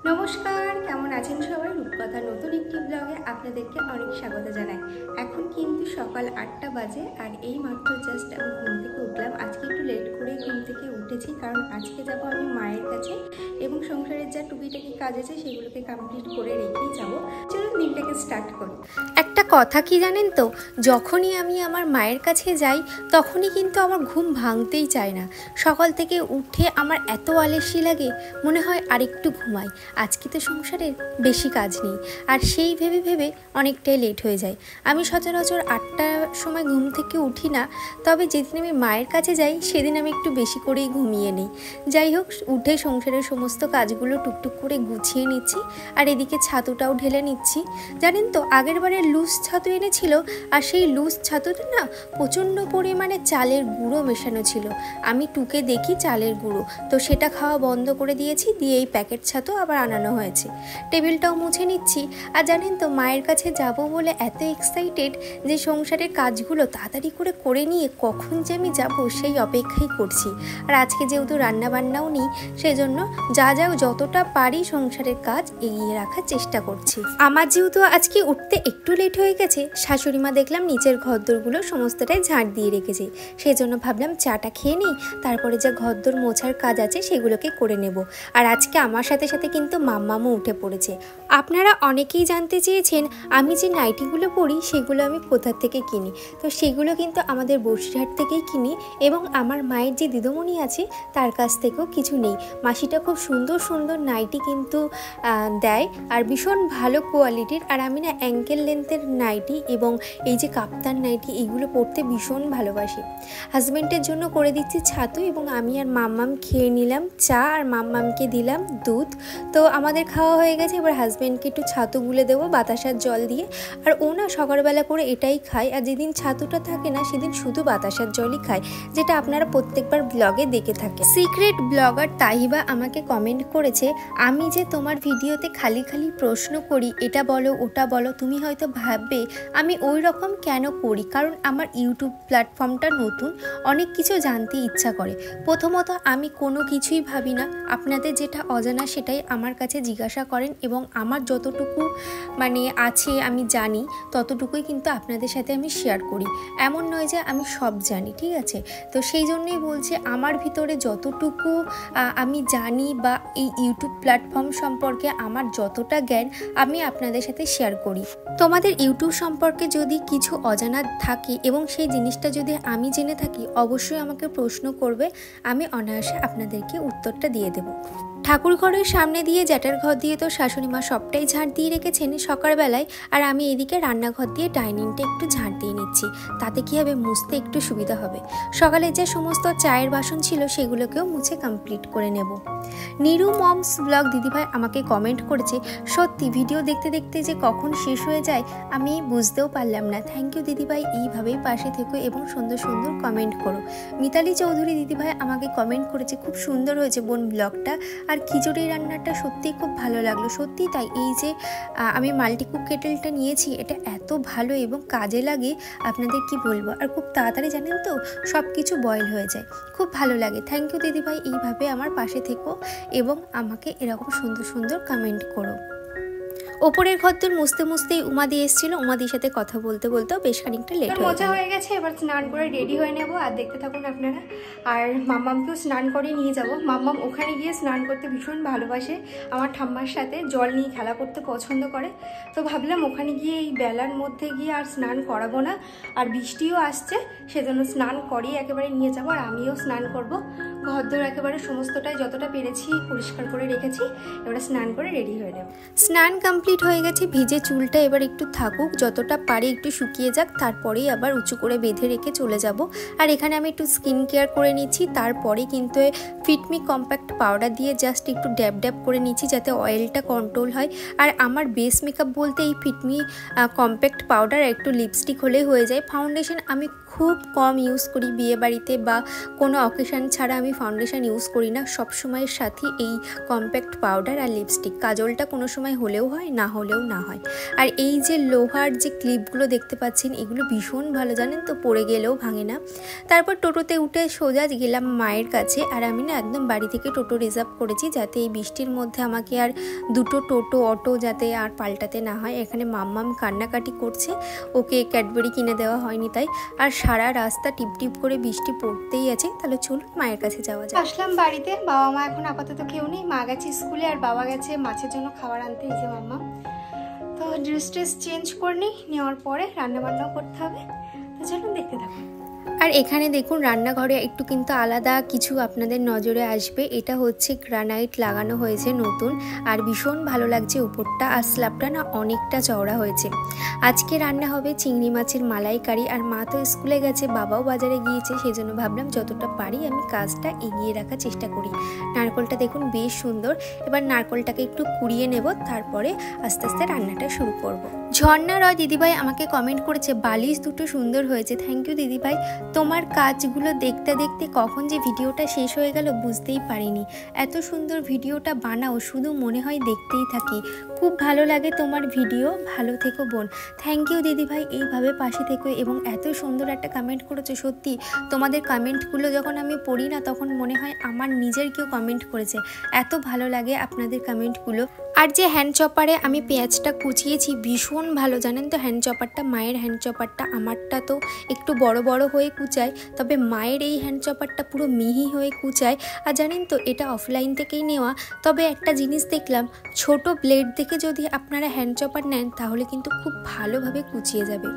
নমস্কার, কেমন আছেন সবাই? রূপকথা নতুন একটি ব্লগে আপনাদেরকে অনেক স্বাগত জানাই। এখন কিন্তু সকাল 8টা বাজে আর এই মাত্র জাস্ট আমি ঘুম থেকে উঠলাম। আজকে একটু লেট করে ঘুম থেকে উঠেছি, কারণ আজকে যাব আমি মায়ের কাছে এবং সংসারের যা টুকিটাকি কাজ আছে সেগুলোকে কমপ্লিট করে রেখেই যাব। চলুন দিনটাকে স্টার্ট করি। একটা কথা কি জানেন তো, যখনই আমি আমার মায়ের কাছে যাই তখনই কিন্তু আমার ঘুম ভাঙতেই চায় না। সকাল থেকে উঠে আমার এত আলস্যি লাগে, মনে হয় আরেকটু ঘুমাই। আজকে তো সংসারের বেশি কাজ নেই, আর সেই ভেবে ভেবে অনেকটাই লেট হয়ে যায়। আমি সচরাচর 8টার সময় ঘুম থেকে উঠি না, তবে যেদিন আমি মায়ের কাছে যাই সেদিন আমি একটু বেশি করেই ঘুমিয়ে নিই। যাই হোক, উঠে সংসারের সমস্ত কাজগুলো টুকটুক করে গুছিয়ে নিচ্ছি, আর এদিকে ছাতুটাও ঢেলে নিচ্ছি। জানেন তো, আগের বারে লুজ ছাতু এনেছিল, আর সেই লুজ ছাতুতে না প্রচণ্ড পরিমাণে চালের গুঁড়ো মেশানো ছিল। আমি টুকে দেখি চালের গুঁড়ো, তো সেটা খাওয়া বন্ধ করে দিয়েছি, দিয়ে এই প্যাকেট ছাতু আবার আনানো হয়েছে। টেবিলটাও মুছে নিচ্ছি। আর জানেন তো, মায়ের কাছে যাব বলে এত এক্সাইটেড যে সংসারের কাজগুলো তাড়াতাড়ি করে নিয়ে কখন যে আমি যাব সেই অপেক্ষাই করছি। আর আজকে যেহেতু রান্নাবান্নাও নেই, সেজন্য যতটা পারি সংসারের কাজ এগিয়ে রাখার চেষ্টা করছি। আমার যেহেতু আজকে উঠতে একটু লেট হয়ে গেছে, শাশুড়ি মা দেখলাম নিচের ঘরদোরগুলো সমস্তটাই ঝাঁট দিয়ে রেখেছে, সেজন্য ভাবলাম চাটা খেয়ে নিই, তারপরে যা ঘরদোর মোছার কাজ আছে সেগুলোকে করে নেব। আর আজকে আমার সাথে সাথে কিন্তু মাম্মামও উঠে পড়েছে। আপনারা অনেকেই জানতে চেয়েছেন আমি যে নাইটিগুলো পরি সেগুলো আমি কোথা থেকে কিনি। তো সেগুলো কিন্তু আমাদের বসিরহাট থেকেই কিনি, এবং আমার মায়ের যে দিদিমণি আছে তার কাছ থেকেও কিছু নেই। মাসিটা খুব সুন্দর সুন্দর নাইটি কিন্তু দেয়, আর ভীষণ ভালো কোয়ালিটির। আর আমি না অ্যাঙ্কেল লেন্থের নাইটি এবং এই যে কাপ্তান নাইটি এগুলো পরতে ভীষণ ভালোবাসি। হাজব্যান্ডের জন্য করে দিচ্ছি ছাতু, এবং আমি আর মাম্মাম খেয়ে নিলাম চা, আর মাম্মামকে দিলাম দুধ। তো আমাদের খাওয়া হয়ে গেছে, এবার হাজব্যান্ডকে একটু ছাতু গুলে দেবো বাতাসার জল দিয়ে। আর ও না সকালবেলা করে এটাই খায়, আর যেদিন ছাতুটা থাকে না সেদিন শুধু বাতাসার জলই খায়, যেটা আপনারা প্রত্যেকবার ব্লগে দেখে থাকে। সিক্রেট ব্লগার তাহিবা আমাকে কমেন্ট করেছে, আমি যে তোমার ভিডিওতে খালি খালি প্রশ্ন করি, এটা বলো ওটা বলো, তুমি হয়তো ভাববে আমি ওই রকম কেন করি, কারণ আমার ইউটিউব প্ল্যাটফর্মটা নতুন, অনেক কিছু জানতে ইচ্ছা করে। প্রথমত আমি কোনো কিছুই ভাবি না, আপনাদের যেটা অজানা সেটাই আমার কাছে জিজ্ঞাসা করেন, এবং আমার যতটুকু আছে আমি জানি ততটুকুই কিন্তু আপনাদের সাথে আমি শেয়ার করি। এমন নয় যে আমি সব জানি, ঠিক আছে? তো সেই জন্যই বলছি, আমার ভিতরে যতটুকু আমি জানি বা এই ইউটিউব প্ল্যাটফর্ম সম্পর্কে আমার যতটা জ্ঞান আমি আপনাদের সাথে শেয়ার করি। তোমাদের ইউটিউব সম্পর্কে যদি কিছু অজানা থাকে এবং সেই জিনিসটা যদি আমি জেনে থাকি, অবশ্যই আমাকে প্রশ্ন করবে, আমি অনায়াসে আপনাদেরকে উত্তরটা দিয়ে দেব। ঠাকুর ঘরের সামনে দিয়ে জ্যাঠার ঘর দিয়ে তো শাশুড়ি মা সবটাই ঝাঁট দিয়ে রেখেছেন সকালবেলায়, আর আমি এদিকে রান্নাঘর দিয়ে ডাইনিংটা একটু ঝাঁট দিয়ে নিচ্ছি। তাতে কি হবে, মুছতে একটু সুবিধা হবে। সকালে যে সমস্ত চায়ের বাসন ছিল সেগুলোকেও মুছে কমপ্লিট করে নেব। নিরু মমস ব্লগ দিদিভাই আমাকে কমেন্ট করেছে, সত্যি ভিডিও দেখতে দেখতে যে কখন শেষ হয়ে যায় আমি বুঝতেও পারলাম না। থ্যাংক ইউ দিদিভাই, এইভাবেই পাশে থেকো এবং সুন্দর সুন্দর কমেন্ট করো। মিতালি চৌধুরী দিদিভাই আমাকে কমেন্ট করেছে, খুব সুন্দর হয়েছে বোন ব্লগটা, আর খিচুড়ি রান্নাটা সত্যিই খুব ভালো লাগলো। সত্যি তাই, এই যে আমি মাল্টিকুক কেটেলটা নিয়েছি এটা এত ভালো এবং কাজে লাগে আপনাদের কি বলবো। আর খুব তাড়াতাড়ি জানেন তো সব কিছু বয়েল হয়ে যায়, খুব ভালো লাগে। থ্যাংক ইউ দিদিভাই, এইভাবে আমার পাশে থেকো এবং আমাকে এরকম সুন্দর সুন্দর কমেন্ট করো। ওপরের ঘরদোর মুছতে মুছতেই উমাদি এসেছিল, উমাদির সাথে কথা বলতে বলতেও বেশ খানিকটা লেট হয়ে গেছে। এবার স্নান করে রেডি হয়ে নেব, আর দেখতে থাকুন আপনারা। আর মাম্মামকেও স্নান করে নিয়ে যাব। মাম্মাম ওখানে গিয়ে স্নান করতে ভীষণ ভালোবাসে, আমার ঠাম্মার সাথে জল নিয়ে খেলা করতে পছন্দ করে। তো ভাবলাম ওখানে গিয়ে এই বেলার মধ্যে গিয়ে আর স্নান করাবো না, আর বৃষ্টিও আসছে, সেজন্য স্নান করিয়ে একেবারে নিয়ে যাবো। আর আমিও স্নান করব। ঘরদোর একেবারে সমস্তটাই যতটা পেরেছি পরিষ্কার করে রেখেছি, এবারে স্নান করে রেডি হয়ে নেব। স্নান কমপ্লিট হয়ে গেছে, ভিজে চুলটা এবার একটু থাকুক, যতটা পারি একটু শুকিয়ে যাক, তারপরেই আবার উঁচু করে বেঁধে রেখে চলে যাব। আর এখানে আমি একটু স্কিন কেয়ার করে নিচ্ছি, তারপরে কিন্তু ফিটমি কম্প্যাক্ট পাউডার দিয়ে জাস্ট একটু ড্যাব ড্যাব করে নিচ্ছি যাতে অয়েলটা কন্ট্রোল হয়। আর আমার বেস মেকআপ বলতে এই ফিটমি কম্প্যাক্ট পাউডার আর একটু লিপস্টিক হলেই হয়ে যায়। ফাউন্ডেশন আমি খুব খুব কম ইউজ করি, বিয়ে বাড়িতে বা কোনো অকেশান ছাড়া আমি ফাউন্ডেশন ইউজ করি না। সব সময়ের সাথে এই কম্প্যাক্ট পাউডার আর লিপস্টিক। কাজলটা কোনো সময় হলেও হয়, না হলেও না হয়। আর এই যে লোহার যে ক্লিপগুলো দেখতে পাচ্ছেন, এগুলো ভীষণ ভালো, জানেন তো, পড়ে গেলেও ভাঙে না। তারপর টোটোতে উঠে সোজা গেলাম মায়ের কাছে। আর আমি না একদম বাড়ি থেকে টোটো রিজার্ভ করেছি, যাতে এই বৃষ্টির মধ্যে আমাকে আর দুটো টোটো অটো যাতে আর পাল্টাতে না হয়। এখানে মাম্মাম কান্নাকাটি করছে, ওকে ক্যাডবেরি কিনে দেওয়া হয়নি তাই। আর সারা রাস্তা টিপ টিপ করে বৃষ্টি পড়তেই আছে। তাহলে চলুন মায়ের কাছে যাওয়া যায়। আসলাম বাড়িতে, বাবা মা এখন আপাতত কেউ নেই। মা গেছে স্কুলে আর বাবা গেছে মাছের জন্য খাবার আনতে। এই যে মাম্মা। তো ড্রেস চেঞ্জ করে নিই, নেওয়ার পরে রান্নাবান্নাও করতে হবে। তো চলুন দেখতে থাকুন। আর এখানে দেখুন রান্নাঘরে একটু কিন্তু আলাদা কিছু আপনাদের নজরে আসবে। এটা হচ্ছে গ্রানাইট লাগানো হয়েছে নতুন, আর ভীষণ ভালো লাগছে উপরটা। আর স্ল্যাবটা না অনেকটা চওড়া হয়েছে। আজকে রান্না হবে চিংড়ি মাছের মালাইকারি। আর মা তো স্কুলে গেছে, বাবাও বাজারে গিয়েছে, সেই জন্য ভাবলাম যতটা পারি আমি কাজটা এগিয়ে রাখার চেষ্টা করি। নারকলটা দেখুন বেশ সুন্দর। এবার নারকলটাকে একটু কুড়িয়ে নেব, তারপরে আস্তে আস্তে রান্নাটা শুরু করব। ঝর্ণা রয় দিদিভাই আমাকে কমেন্ট করেছে, বালিশ দুটো সুন্দর হয়েছে। থ্যাংক ইউ দিদিভাই। তোমার কাজগুলো দেখতে দেখতে কখন যে ভিডিওটা শেষ হয়ে গেল বুঝতেই পারিনি। এত সুন্দর ভিডিওটা বানাও, শুধু মনে হয় দেখতেই থাকি। খুব ভালো লাগে তোমার ভিডিও, ভালো থেকো বোন। থ্যাংক ইউ দিদিভাই, এইভাবে পাশে থেকো। এবং এত সুন্দর একটা কমেন্ট করেছো। সত্যি তোমাদের কমেন্টগুলো যখন আমি পড়ি না, তখন মনে হয় আমার নিজের কেউ কমেন্ট করেছে। এত ভালো লাগে আপনাদের কমেন্টগুলো। আর যে হ্যান্ড চপারে আমি পেঁয়াজটা কুচিয়েছি, ভীষণ ভালো, জানেন তো। হ্যান্ড চপারটা, মায়ের হ্যান্ড চপারটা, আমারটা তো একটু বড় বড় হয়ে কুচায়, তবে মায়ের এই হ্যান্ড চপারটা পুরো মিহি হয়ে কুচায়। আর জানেন তো এটা অফলাইন থেকেই নেওয়া। তবে একটা জিনিস দেখলাম, ছোট ব্লেড দেখে যদি আপনারা হ্যান্ড চপার নেন তাহলে কিন্তু খুব ভালোভাবে কুচিয়ে যাবে।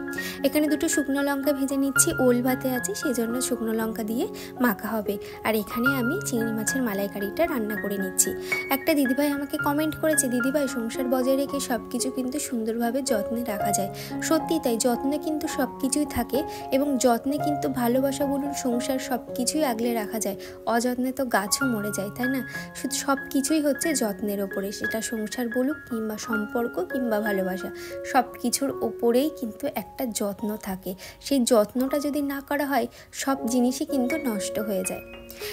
এখানে দুটো শুকনো লঙ্কা ভেজে নিচ্ছি, ওল ভাতে আছে সেই জন্য শুকনো লঙ্কা দিয়ে মাখা হবে। আর এখানে আমি চিংড়ি মাছের মালাইকারিটা রান্না করে নিচ্ছি। একটা দিদিভাই আমাকে কমেন্ট করেছে, দিদিভাই সংসার বজায় রেখে সব কিছু কিন্তু সুন্দরভাবে যত্নে রাখা যায়। সত্যি তাই, যত্নে কিন্তু সব কিছুই থাকে। এবং যত্নে কিন্তু ভালোবাসা বলুন, সংসার সব কিছুই আগলে রাখা যায়। অযত্নে তো গাছও মরে যায়, তাই না? শুধু সব কিছুই হচ্ছে যত্নের ওপরে, সেটা সংসার বলুক কিংবা সম্পর্ক কিংবা ভালোবাসা, সব কিছুর ওপরেই কিন্তু একটা যত্ন থাকে। সেই যত্নটা যদি না করা হয়, সব জিনিসই কিন্তু নষ্ট হয়ে যায়।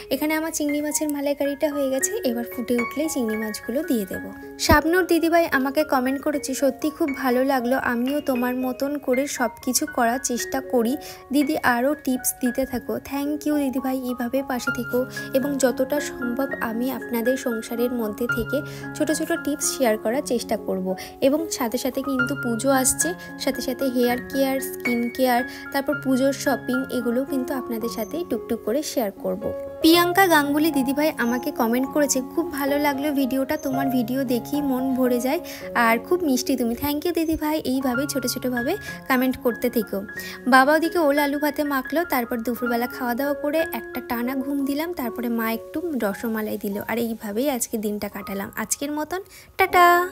এখানে আমার চিংড়ি মাছের মালাইকারিটা হয়ে গেছে। এবার ফুটে উঠলেই চিংড়ি মাছগুলো দিয়ে দেব। শাবনূর দিদিভাই আমাকে কমেন্ট করেছে, সত্যি খুব ভালো লাগলো, আমিও তোমার মতন করে সব কিছু করার চেষ্টা করি। দিদি আরও টিপস দিতে থাকো। থ্যাংক ইউ দিদিভাই, এইভাবে পাশে থেকো। এবং যতটা সম্ভব আমি আপনাদের সংসারের মধ্যে থেকে ছোট ছোট টিপস শেয়ার করার চেষ্টা করব। এবং সাথে সাথে কিন্তু পুজো আসছে, সাথে সাথে হেয়ার কেয়ার, স্কিন কেয়ার, তারপর পুজোর শপিং, এগুলোও কিন্তু আপনাদের সাথে টুকটুক করে শেয়ার করব। প্রিয়াঙ্কা গাঙ্গুলি দিদিভাই আমাকে কমেন্ট করেছে, খুব ভালো লাগলো ভিডিওটা, তোমার ভিডিও দেখি মন ভরে যায়, আর খুব মিষ্টি তুমি। থ্যাংক ইউ দিদিভাই, এইভাবে ছোটো ছোটোভাবে কমেন্ট করতে থেকো। বাবা ওদিকে ওল আলু ভাতে মাখলো, তারপর দুপুরবেলা খাওয়া দাওয়া করে একটা টানা ঘুম দিলাম, তারপরে মা একটু রসমালাই দিল। আর এইভাবেই আজকে দিনটা কাটালাম। আজকের মতন টাটা।